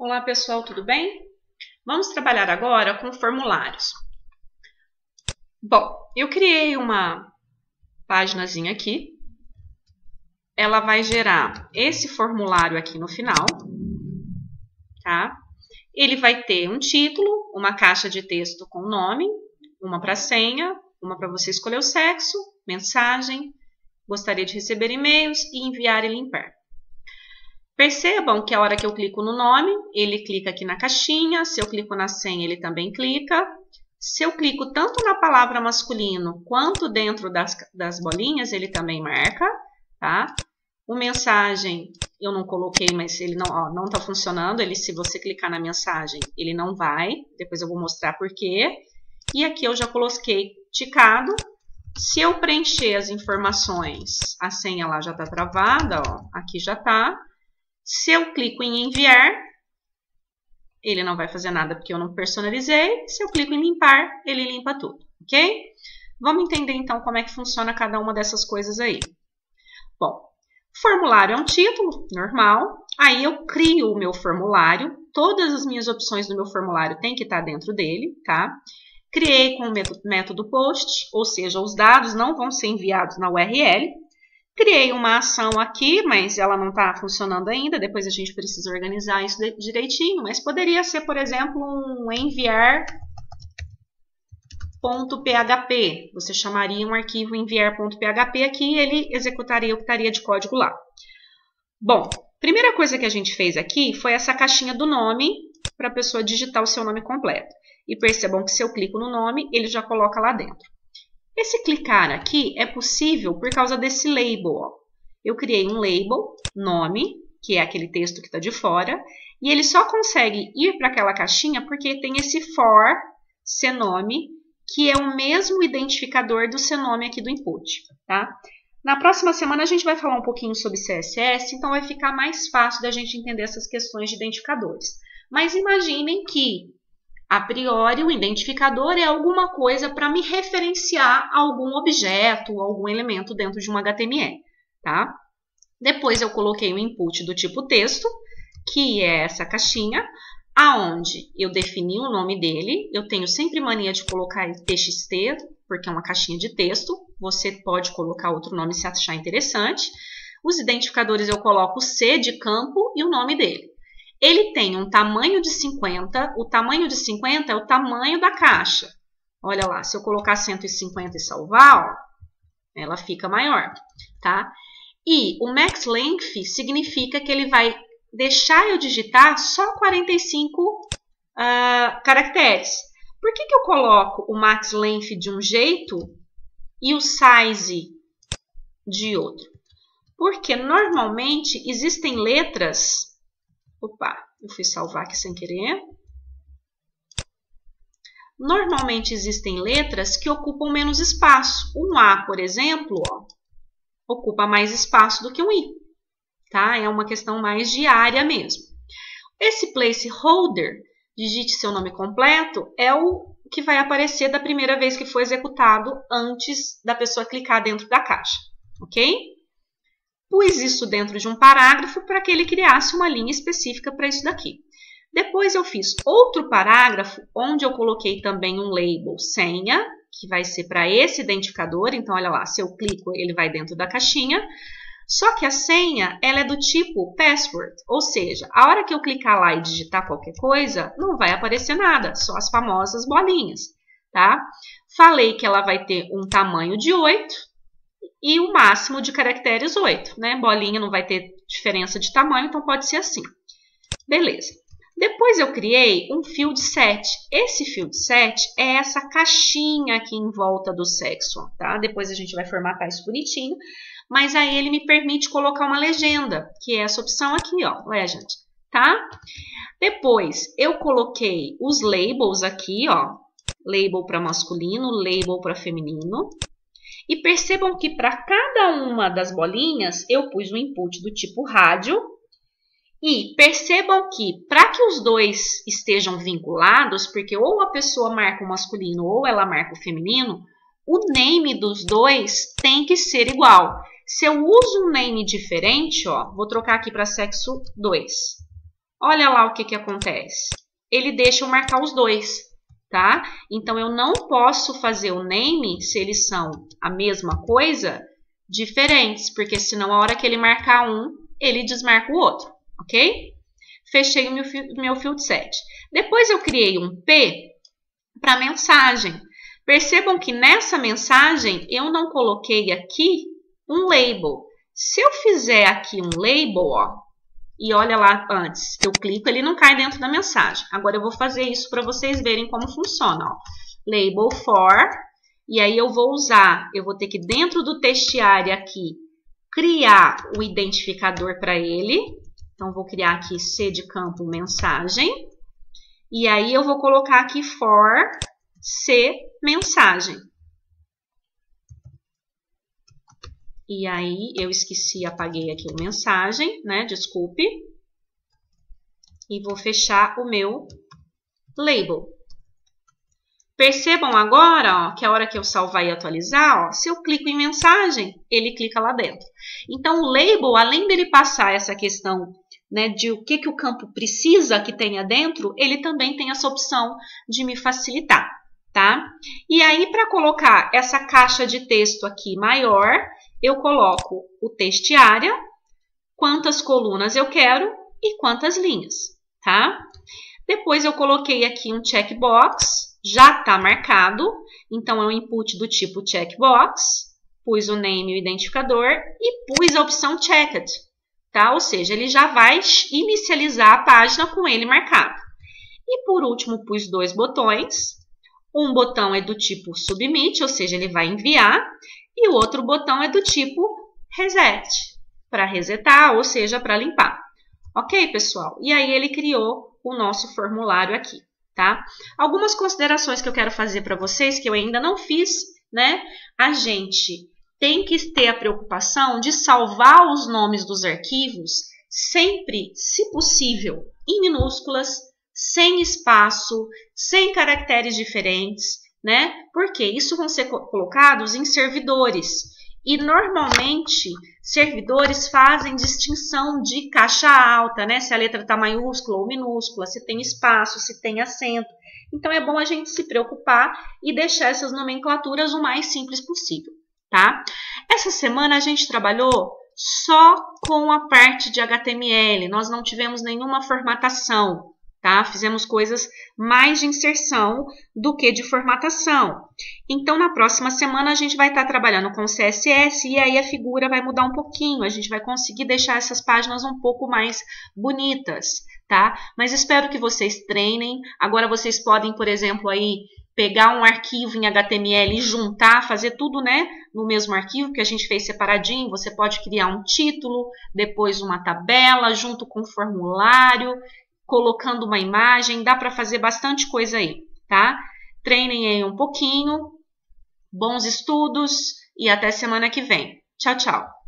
Olá pessoal, tudo bem? Vamos trabalhar agora com formulários. Bom, eu criei uma paginazinha aqui. Ela vai gerar esse formulário aqui no final, tá? Ele vai ter um título, uma caixa de texto com nome, uma para senha, uma para você escolher o sexo, mensagem, gostaria de receber e-mails e enviar e limpar. Percebam que a hora que eu clico no nome, ele clica aqui na caixinha. Se eu clico na senha, ele também clica. Se eu clico tanto na palavra masculino quanto dentro das bolinhas, ele também marca, tá? O mensagem eu não coloquei, mas ele não está funcionando. Se você clicar na mensagem, ele não vai. Depois eu vou mostrar por quê. E aqui eu já coloquei ticado. Se eu preencher as informações, a senha lá já está travada, ó. Aqui já está. Se eu clico em enviar, ele não vai fazer nada porque eu não personalizei. Se eu clico em limpar, ele limpa tudo, ok? Vamos entender então como é que funciona cada uma dessas coisas aí. Bom, formulário é um título normal. Aí eu crio o meu formulário. Todas as minhas opções do meu formulário têm que estar dentro dele, tá? Criei com o método post, ou seja, os dados não vão ser enviados na URL. Criei uma ação aqui, mas ela não está funcionando ainda. Depois a gente precisa organizar isso direitinho. Mas poderia ser, por exemplo, um enviar.php. Você chamaria um arquivo enviar.php aqui e ele executaria o que estaria de código lá. Bom, primeira coisa que a gente fez aqui foi essa caixinha do nome para a pessoa digitar o seu nome completo. E percebam que se eu clico no nome, ele já coloca lá dentro. Esse clicar aqui é possível por causa desse label. Ó. Eu criei um label, nome, que é aquele texto que está de fora, e ele só consegue ir para aquela caixinha porque tem esse for cnome, que é o mesmo identificador do cnome aqui do input. Tá? Na próxima semana a gente vai falar um pouquinho sobre CSS, então vai ficar mais fácil da gente entender essas questões de identificadores. Mas imaginem que a priori, o identificador é alguma coisa para me referenciar a algum objeto, algum elemento dentro de um HTML, tá? Depois eu coloquei um input do tipo texto, que é essa caixinha, aonde eu defini o nome dele. Eu tenho sempre mania de colocar TXT, porque é uma caixinha de texto. Você pode colocar outro nome se achar interessante. Os identificadores eu coloco o C de campo e o nome dele. Ele tem um tamanho de 50, o tamanho de 50 é o tamanho da caixa. Olha lá, se eu colocar 150 e salvar, ó, ela fica maior, tá? E o max length significa que ele vai deixar eu digitar só 45 caracteres. Por que eu coloco o max length de um jeito e o size de outro? Porque normalmente existem letras... Opa, eu fui salvar aqui sem querer. Normalmente existem letras que ocupam menos espaço. Um A, por exemplo, ó, ocupa mais espaço do que um I. Tá? É uma questão mais de área mesmo. Esse placeholder, digite seu nome completo, é o que vai aparecer da primeira vez que foi executado antes da pessoa clicar dentro da caixa. Ok? Pus isso dentro de um parágrafo para que ele criasse uma linha específica para isso daqui. Depois eu fiz outro parágrafo, onde eu coloquei também um label senha, que vai ser para esse identificador. Então, olha lá, se eu clico, ele vai dentro da caixinha. Só que a senha, ela é do tipo password, ou seja, a hora que eu clicar lá e digitar qualquer coisa, não vai aparecer nada, só as famosas bolinhas, tá? Falei que ela vai ter um tamanho de 8, e o máximo de caracteres 8, né? Bolinha não vai ter diferença de tamanho, então pode ser assim. Beleza. Depois eu criei um field set. Esse field set é essa caixinha aqui em volta do sexo, tá? Depois a gente vai formatar isso bonitinho, mas aí ele me permite colocar uma legenda, que é essa opção aqui, ó, legend, tá? Depois eu coloquei os labels aqui, ó, label para masculino, label para feminino. E percebam que para cada uma das bolinhas eu pus um input do tipo rádio. E percebam que para que os dois estejam vinculados, porque ou a pessoa marca o masculino ou ela marca o feminino, o name dos dois tem que ser igual. Se eu uso um name diferente, ó, vou trocar aqui para sexo 2. olha lá o que acontece. Ele deixa eu marcar os dois, tá? Então, eu não posso fazer o name, se eles são a mesma coisa, diferentes, porque senão a hora que ele marcar um, ele desmarca o outro, ok? Fechei o meu field set. Depois eu criei um P para mensagem. Percebam que nessa mensagem eu não coloquei aqui um label. Se eu fizer aqui um label, ó, e olha lá antes, eu clico, ele não cai dentro da mensagem. Agora eu vou fazer isso para vocês verem como funciona, ó. Label for, e aí eu vou ter que dentro do textiário aqui, criar o identificador para ele. Então, vou criar aqui C de campo mensagem. E aí, eu vou colocar aqui for C mensagem. E aí, eu esqueci, apaguei aqui o mensagem, né? Desculpe. E vou fechar o meu label. Percebam agora, ó, que a hora que eu salvar e atualizar, ó, se eu clico em mensagem, ele clica lá dentro. Então, o label, além dele passar essa questão, né, de o que o campo precisa que tenha dentro, ele também tem essa opção de me facilitar, tá? E aí, para colocar essa caixa de texto aqui maior, eu coloco o textiária, quantas colunas eu quero e quantas linhas, tá? Depois, eu coloquei aqui um checkbox, já está marcado, então é um input do tipo checkbox, pus o name e o identificador e pus a opção checked, tá? Ou seja, ele já vai inicializar a página com ele marcado. E por último, pus dois botões. Um botão é do tipo submit, ou seja, ele vai enviar, e o outro botão é do tipo reset, para resetar, ou seja, para limpar. Ok, pessoal? E aí ele criou o nosso formulário aqui. Tá? Algumas considerações que eu quero fazer para vocês, que eu ainda não fiz, né? A gente tem que ter a preocupação de salvar os nomes dos arquivos sempre, se possível, em minúsculas, sem espaço, sem caracteres diferentes, né? Porque isso vão ser colocados em servidores. E, normalmente, servidores fazem distinção de caixa alta, né? Se a letra está maiúscula ou minúscula, se tem espaço, se tem acento. Então, é bom a gente se preocupar e deixar essas nomenclaturas o mais simples possível, tá? Essa semana, a gente trabalhou só com a parte de HTML. Nós não tivemos nenhuma formatação, tá? Fizemos coisas mais de inserção do que de formatação. Então, na próxima semana, a gente vai estar trabalhando com CSS e aí a figura vai mudar um pouquinho. A gente vai conseguir deixar essas páginas um pouco mais bonitas, tá? Mas espero que vocês treinem. Agora, vocês podem, por exemplo, aí pegar um arquivo em HTML e juntar, fazer tudo, né, no mesmo arquivo que a gente fez separadinho. Você pode criar um título, depois uma tabela, junto com o formulário, colocando uma imagem, dá para fazer bastante coisa aí, tá? Treinem aí um pouquinho, bons estudos e até semana que vem. Tchau, tchau!